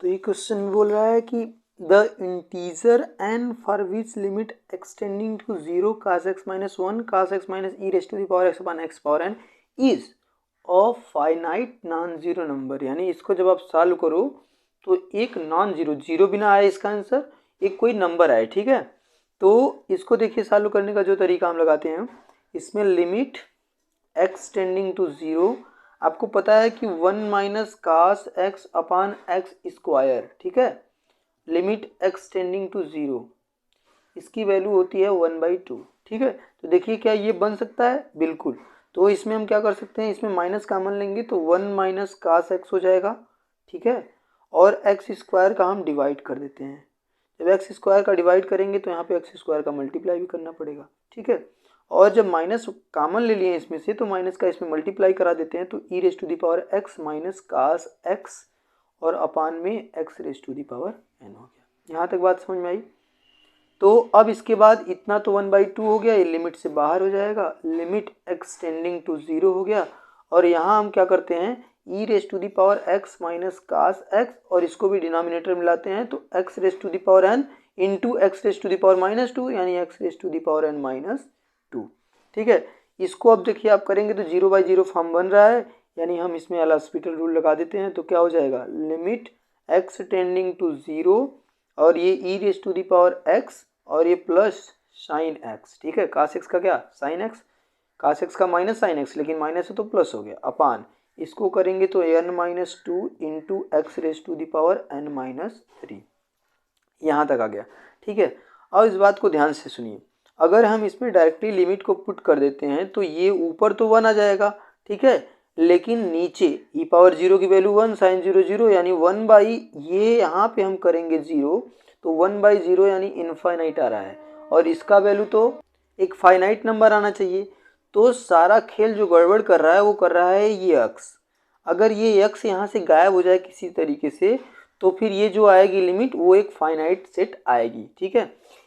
तो ये क्वेश्चन बोल रहा है कि the integer n for which limit extending to 0 cos x minus 1 cos x minus e raised to the power x upon x power n is of finite non zero number. यानी इसको जब आप solve करो तो एक non zero, zero बिना आए इसका आंसर, एक कोई नंबर आए, ठीक है। तो इसको देखिए सॉल्व करने का जो तरीका हम लगाते हैं, इसमें limit x tending to zero, आपको पता है कि 1 minus cos x upon x square, ठीक है। Limit x tending to zero, इसकी वैल्यू होती है 1/2, ठीक है। तो देखिए क्या ये बन सकता है, बिल्कुल। तो इसमें हम क्या कर सकते हैं, इसमें माइनस कॉमन लेंगे तो 1 माइनस कास एक्स हो जाएगा, ठीक है। और एक्स स्क्वायर का हम डिवाइड कर देते हैं। जब एक्स स्क्वायर का डिवाइड करेंगे तो यहाँ पे एक्स स्क्वायर का मल्टीप्लाई भी करना पड़ेगा, ठीक है। और जब माइनस कॉमन ले लिए इसमें से तो माइनस का इसमें मल्टीप्लाई करा देते हैं, तो e raise to the power x minus cos x और अपान में x raise to the power n हो गया। यहाँ तक बात समझ में आई। तो अब इसके बाद इतना तो 1/2 हो गया, ये लिमिट से बाहर हो जाएगा, लिमिट एक्सटेंडिंग टू जीरो हो गया। और यहाँ हम क्या करते हैं, e raise to the power x minus cos x, और इसको भी डिनोमिनेटर मिलाते हैं तो x raise to the power n into x raise to the power -2, यानी x raise to the power n -2, ठीक है। इसको अब देखिए आप करेंगे तो 0/0 फॉर्म बन रहा है, यानी हम इसमें एल हॉस्पिटल रूल लगा देते हैं तो क्या हो जाएगा, limit x tending to zero, और ये e raise to the power x और ये प्लस साइन एक्स, ठीक है। कास एक्स का क्या, साइन एक्स, कास एक्स का माइनस साइन एक्स, लेकिन माइनस है तो प्लस हो गया, अपान इसको करेंगे तो n-2 into x raise to the power n-3। यहाँ तक आ गया, ठीक है। अब इस बात को ध्यान से सुनिए, अगर हम इसमें डायरेक्टली लिमिट को पुट कर देते हैं तो ये ऊपर तो 1 आ जाएगा, ठीक है, लेकिन नीचे ई पावर जीरो की वैल्यू 1 साइन 0 0, यानी 1 बाई, ये यहाँ पे हम करेंगे 0 तो 1/0 यानी इनफाइनाइट आ रहा है, और इसका वैल्यू तो एक फाइनाइट नंबर आना चाहिए। तो सारा खेल जो गड़बड़ कर रहा है वो कर रहा है ये अक्स। अगर ये अक्स यहाँ से गायब हो जाए किसी तरीके से तो फिर ये जो आएगी लिमिट वो एक फाइनाइट सेट आएगी, ठीक है।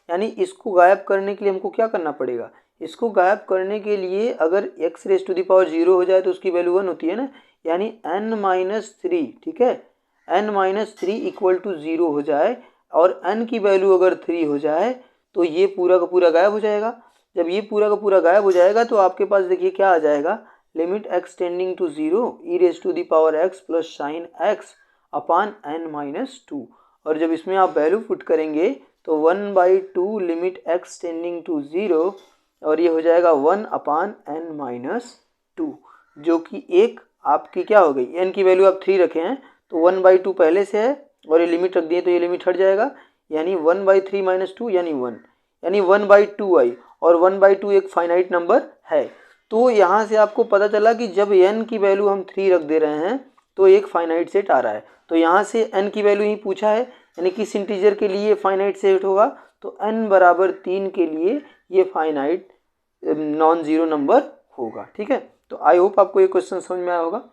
यानी इसको गायब करने के लिए हमको क्या करना पड़ेगा, इसको गायब करने के लिए अगर x raise to the power 0 हो जाए तो उसकी वैल्यू 1 होती है ना, यानी n-3, ठीक है, n-3 इक्वल टू 0 हो जाए और n की वैल्यू अगर 3 हो जाए तो ये पूरा का पूरा गायब हो जाएगा। जब ये पूरा का पूरा गायब हो जाएगा तो आपके पास देखिए क्या आ जाएगा, limit x tending to 0 e raise to the power x plus sine x upon n-2, और जब इसमें आप वैल्यू पुट करेंगे तो 1/2 लिमिट एक्स टेंडिंग टू 0, और ये हो जाएगा 1 अपान n-2, जो कि एक आपकी क्या हो गई, n की वैल्यू आप 3 रखे हैं तो 1/2 पहले से है और ये लिमिट रख दिए तो ये लिमिट हट जाएगा, यानी 1/3 - 2 यानी 1, यानी 1/2 आई, और 1/2 एक फाइनाइट नंबर है। तो यहाँ से आपको पता चला कि जब n की वैल्यू हम 3 रख दे रहे हैं तो एक फाइनाइट सेट आ रहा है। तो यहाँ से n की वैल्यू ही पूछा है, यानी किस इंटीजर के लिए फाइनाइट सेट होगा, तो n बराबर 3 के लिए ये फाइनाइट नॉन जीरो नंबर होगा, ठीक है। तो आई होप आपको ये क्वेश्चन समझ में आया होगा।